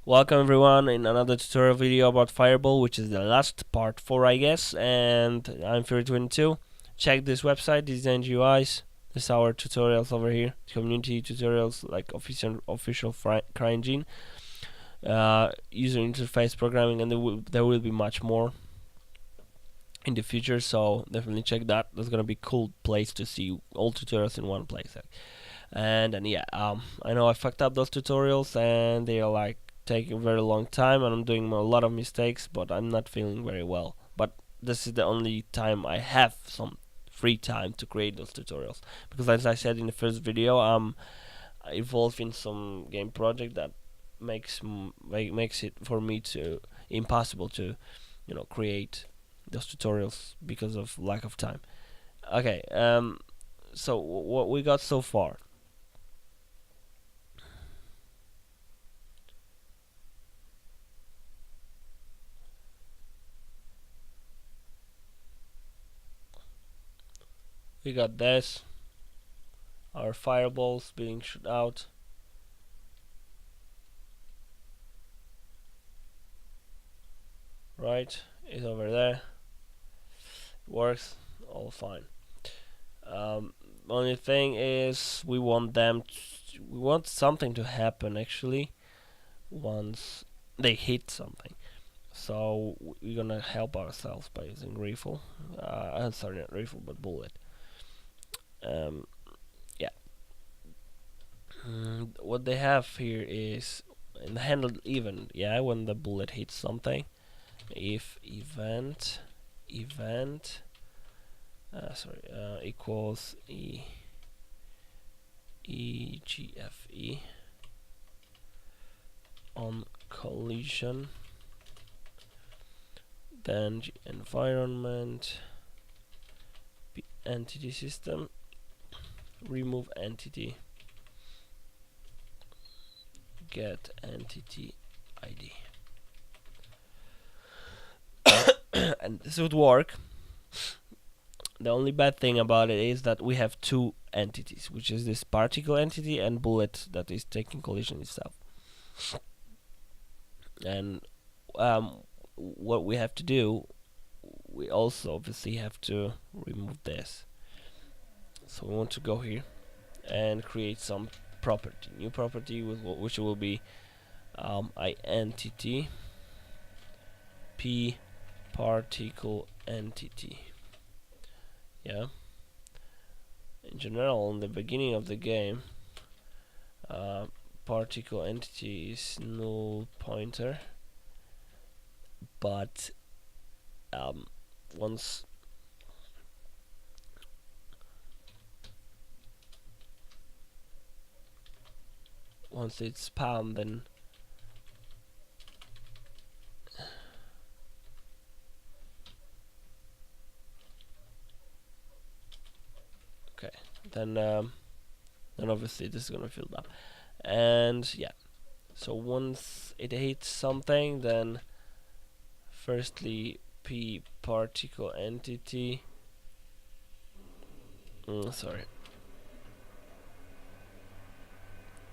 Welcome everyone in another tutorial video about Fireball, which is the last part 4 I guess, and I'm Fury22. Check this website, Design GUIs. This is our tutorials over here, community tutorials like official CRYENGINE, user interface programming, and there will be much more in the future, so definitely check that. That's gonna be a cool place to see all tutorials in one place. And yeah, I know I fucked up those tutorials and they are like taking a very long time and I'm doing a lot of mistakes, but I'm not feeling very well. But this is the only time I have some free time to create those tutorials, because as I said in the first video, I involved in some game project that makes it for me to impossible to create those tutorials because of lack of time. Okay, so what we got so far. We got this, our fireballs being shot out. Right, it's over there. Works, all fine. Only thing is, we want we want something to happen actually once they hit something. So we're gonna help ourselves by using rifle. Sorry, not rifle, but bullet. Um, yeah. What they have here is in the handled event. Yeah, when the bullet hits something, if event equals egfe on collision, then environment entity system, remove entity, get entity ID. And this would work. The only bad thing about it is that we have two entities, which is this particle entity and bullet that is taking collision itself. And what we have to do, we also obviously have to remove this. So we want to go here and create some property, new property, which will be entity p particle entity. Yeah. In general, in the beginning of the game, particle entity is null pointer, but once it's spammed, then okay, then obviously this is gonna fill up, and yeah. So once it hits something, then firstly p particle entity. Sorry.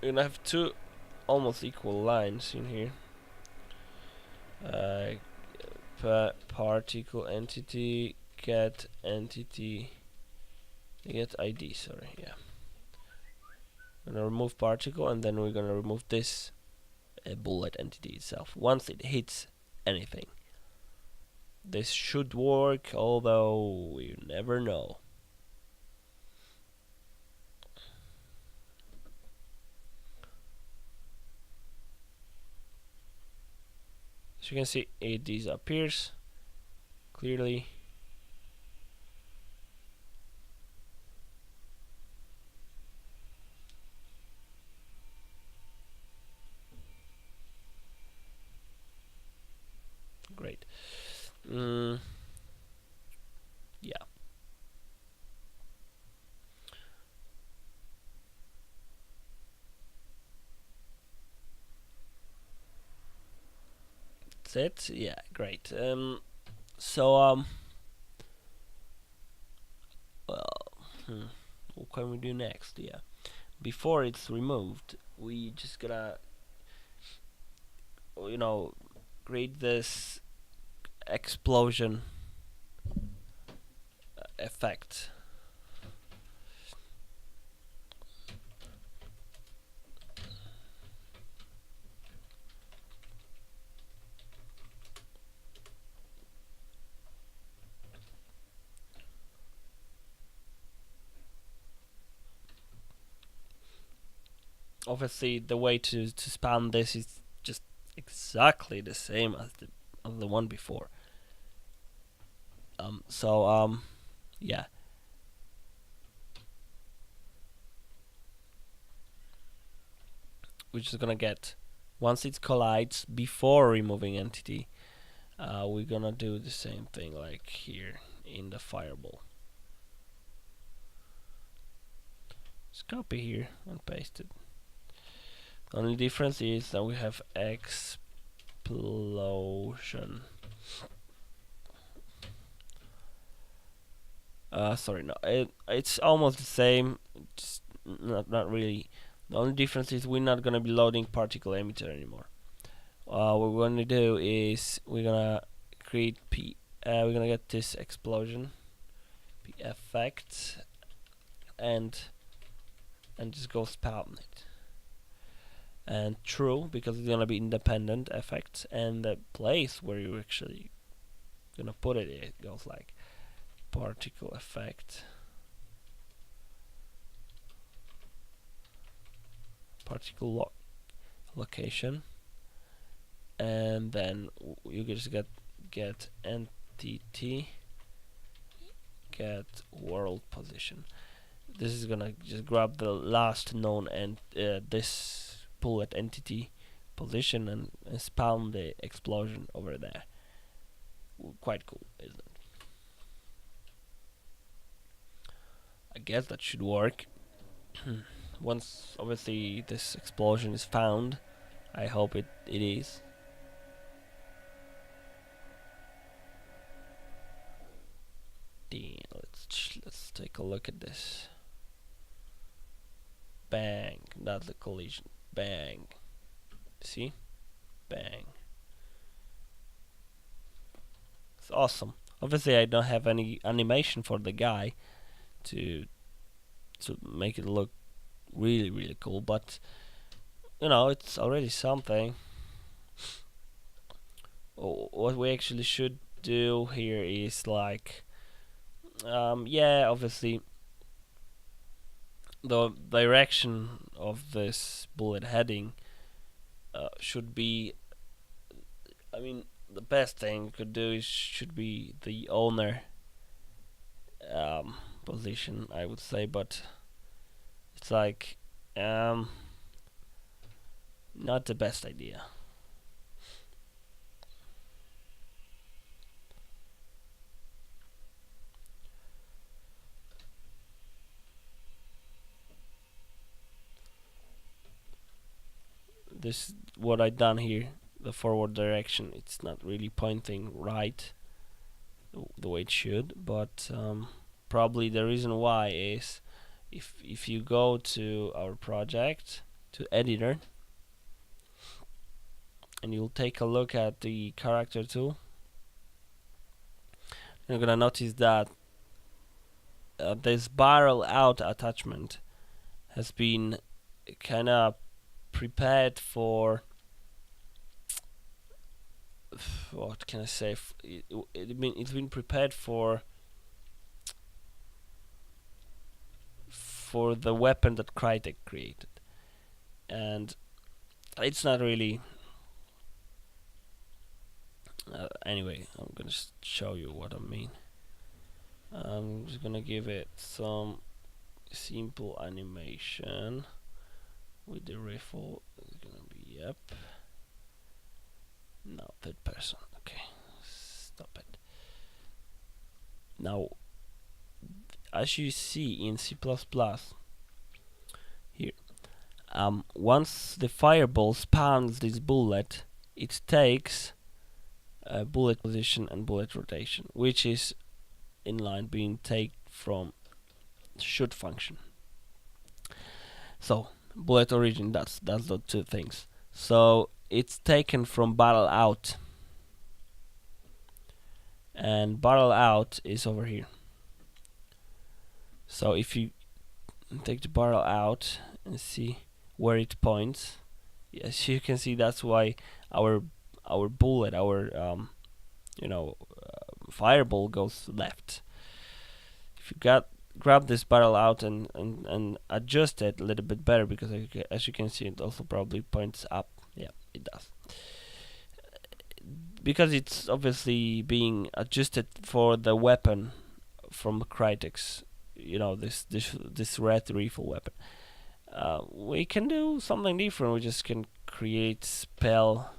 We're gonna have two almost equal lines in here. Particle entity get entity get ID. Sorry, yeah. We're gonna remove particle, and then we're gonna remove this bullet entity itself once it hits anything. This should work, although we never know. As you can see, it disappears clearly. Great. Yeah. That's it. Yeah, great. So well, what can we do next? Yeah, before it's removed, we just gotta create this explosion effect. Obviously, the way to spam this is just exactly the same as the one before. Yeah. We're just gonna get, once it collides before removing entity, we're gonna do the same thing like here in the fireball. Just copy here and paste it. The only difference is that we have explosion. Sorry, no, it's almost the same. Just not really. The only difference is we're not gonna be loading particle emitter anymore. What we're gonna do is we're gonna create we're gonna get this explosion P effect and just go spam it. And true, because it's gonna be independent effects, and the place where you're actually gonna put it, it goes like particle effect, particle location, and then you just get entity, get world position. This is gonna just grab the last known and this bullet entity position and spawn the explosion over there. Quite cool, isn't it? I guess that should work. Once obviously this explosion is found, I hope it is. Let's take a look at this. Bang, that's the collision. Bang. See? Bang. It's awesome. Obviously I don't have any animation for the guy to make it look really cool, but it's already something. What we actually should do here is like yeah, obviously the direction of this bullet heading should be, I mean, the best thing you could do should be the owner position, I would say, but it's like not the best idea. This what I done here, the forward direction, it's not really pointing right the way it should, but probably the reason why is if you go to our project, to editor, and you'll take a look at the character tool, you're gonna notice that this barrel out attachment has been kinda prepared for, what can I say, it's been prepared for the weapon that Crytek created, and it's not really anyway, I'm gonna show you what I mean. I'm just gonna give it some simple animation with the rifle. It's gonna be, yep, no, third person, okay, stop it. Now as you see in C++ here, once the fireball spawns this bullet, it takes bullet position and bullet rotation, which is in line being taken from shoot function. So bullet origin, that's the two things. So it's taken from barrel out, and barrel out is over here. So if you take the barrel out and see where it points, yes, you can see that's why our bullet, our fireball goes left. If you grab this barrel out and adjust it a little bit better, because as you can see, it also probably points up. Yeah, it does, because it's obviously being adjusted for the weapon from Crytek's, this red rifle weapon. We can do something different. We just can create spell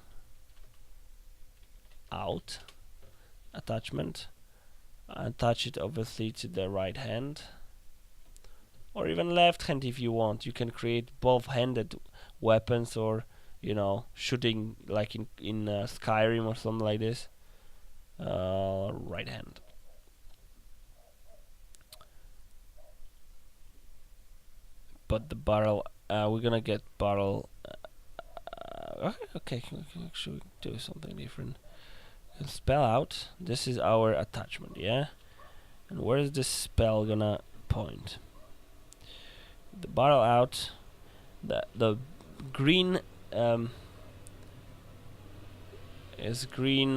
out attachment, attach it obviously to the right hand, or even left hand if you want. You can create both-handed weapons, or shooting like in Skyrim or something like this. Right hand. But the barrel, we're gonna get barrel. Okay, we can actually do something different. Spell out. This is our attachment, yeah. And where is this spell gonna point? The barrel out. The green is green.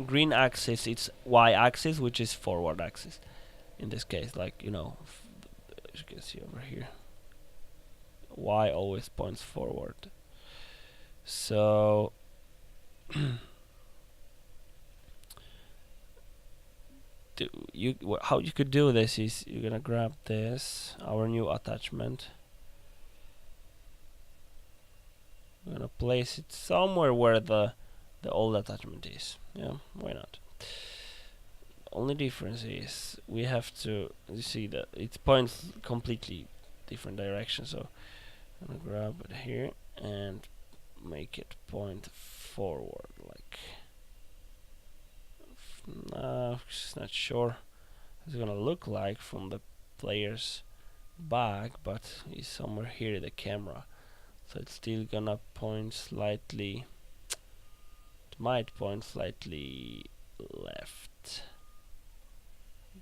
Green axis. It's Y axis, which is forward axis. In this case, like as you can see over here, Y always points forward. So how you could do this is you're gonna grab this, our new attachment. We're gonna place it somewhere where the old attachment is. Yeah, why not? Only difference is we have to, you see that it points completely different direction. So I'm gonna grab it here and make it point forward, like. Just not sure it's gonna look like from the player's back, but he's somewhere here in the camera, so it's still gonna point slightly. It might point slightly left.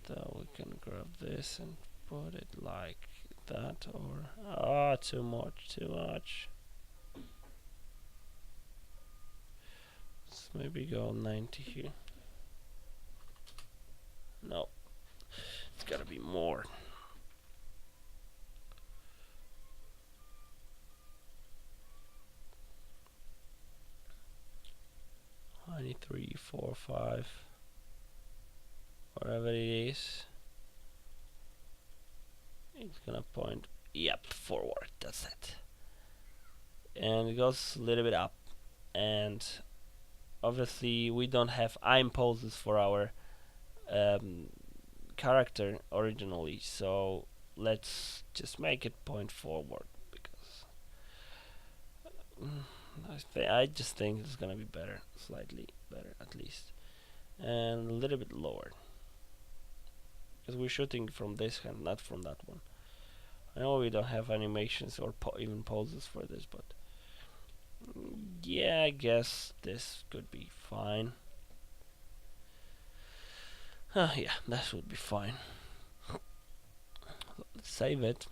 Though we can grab this and put it like that, or too much. Let's maybe go 90 here. No, it's gotta be more. Three, 4, 5, whatever it is. It's gonna point, forward. That's it. And it goes a little bit up. And obviously, we don't have aim poses for our character originally, so let's just make it point forward, because I just think it's gonna be better, slightly better at least, and a little bit lower, because we're shooting from this hand, not from that one. I know we don't have animations or even poses for this, but yeah, I guess this could be fine. Yeah, that would be fine. Let's save it.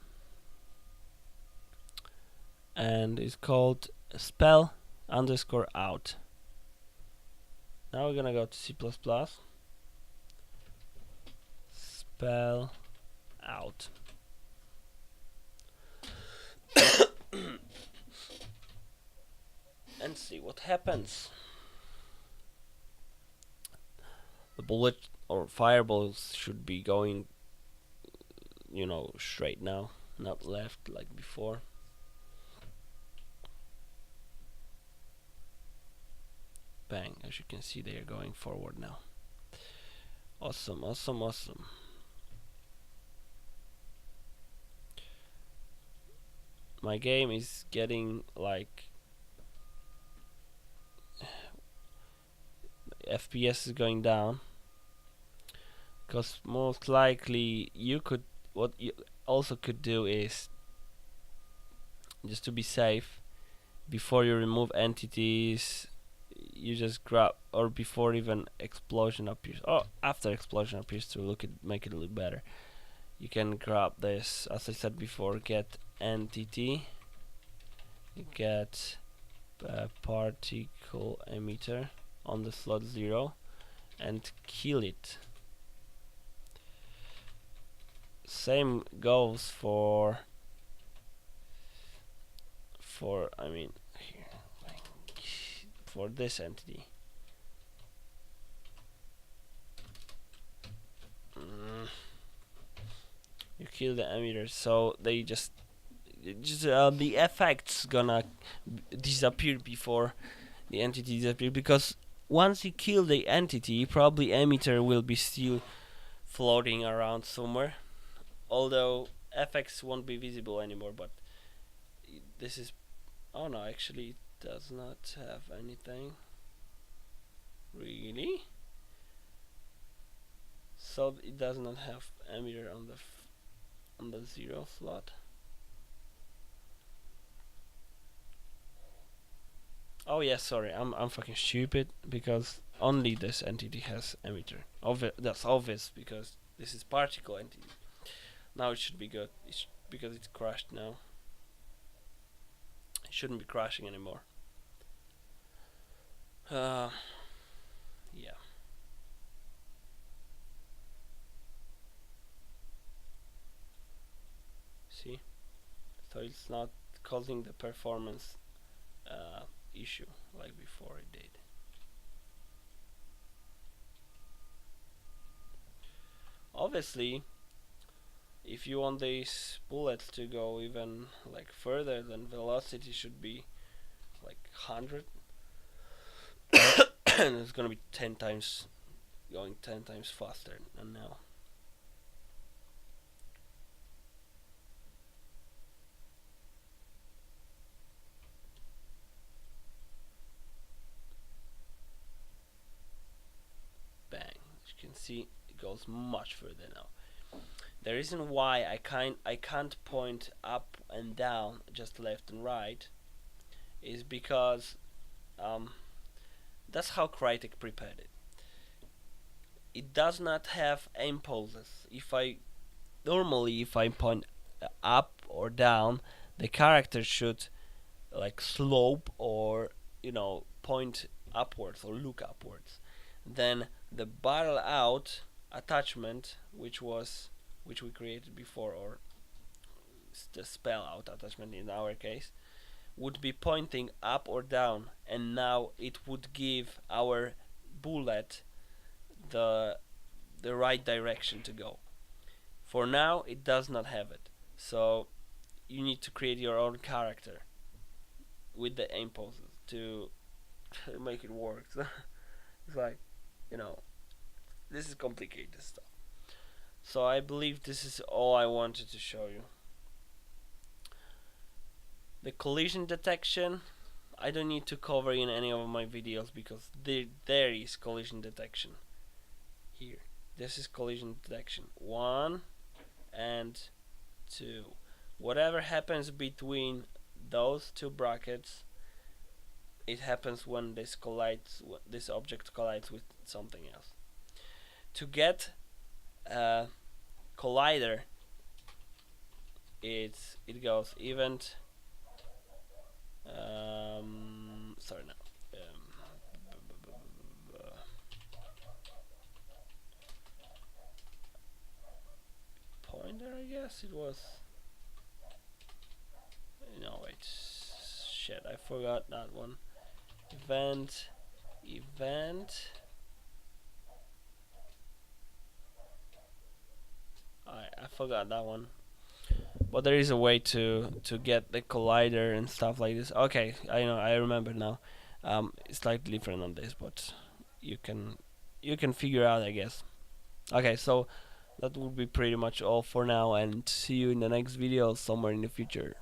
And it's called spell underscore out. Now we're gonna go to C++. Spell out. And see what happens. The bullet or fireballs should be going, straight now, not left like before. Bang, as you can see, they are going forward now. Awesome. My game is getting like FPS is going down, because most likely what you also could do is, just to be safe, before you remove entities, you just grab, or before even explosion appears, or after explosion appears, to make it look better. You can grab this, as I said before, get entity, get particle emitter on the slot 0, and kill it. Same goes for I mean here, for this entity. You kill the emitters, so they just the effects gonna disappear before the entity disappears, because once you kill the entity, probably emitter will be still floating around somewhere, although effects won't be visible anymore. But this is, oh no, actually it does not have anything really, so it does not have emitter on the 0 slot. Oh yeah, sorry, I'm fucking stupid, because only this entity has emitter. That's obvious, because this is particle entity. Now it should be good, because it's crashed now. It shouldn't be crashing anymore. Yeah. See? So it's not causing the performance issue like before it did. Obviously, if you want these bullets to go even like further, then velocity should be like 100 and it's gonna be 10 times, going 10 times faster than now. Bang. As you can see, it goes much further now. The reason why I can't point up and down, just left and right, is because that's how Crytek prepared it. It does not have impulses. If I point up or down, the character should like slope, or point upwards or look upwards. Then the barrel out attachment, which we created before, or the spell out attachment in our case, would be pointing up or down, and now it would give our bullet the right direction to go. For now, it does not have it, so you need to create your own character with the impulses to make it work. It's like, this is complicated stuff. So I believe this is all I wanted to show you. The collision detection, I don't need to cover in any of my videos, because there is collision detection here. This is collision detection 1 and 2. Whatever happens between those two brackets, it happens when this object collides with something else. To get collider, it goes event pointer, I guess it was. No, wait, shit, I forgot that one. Event. I forgot that one. But there is a way to get the collider and stuff like this. Okay, I know, I remember now. It's slightly different on this, but you can figure out, I guess. Okay, so that would be pretty much all for now, and see you in the next video somewhere in the future.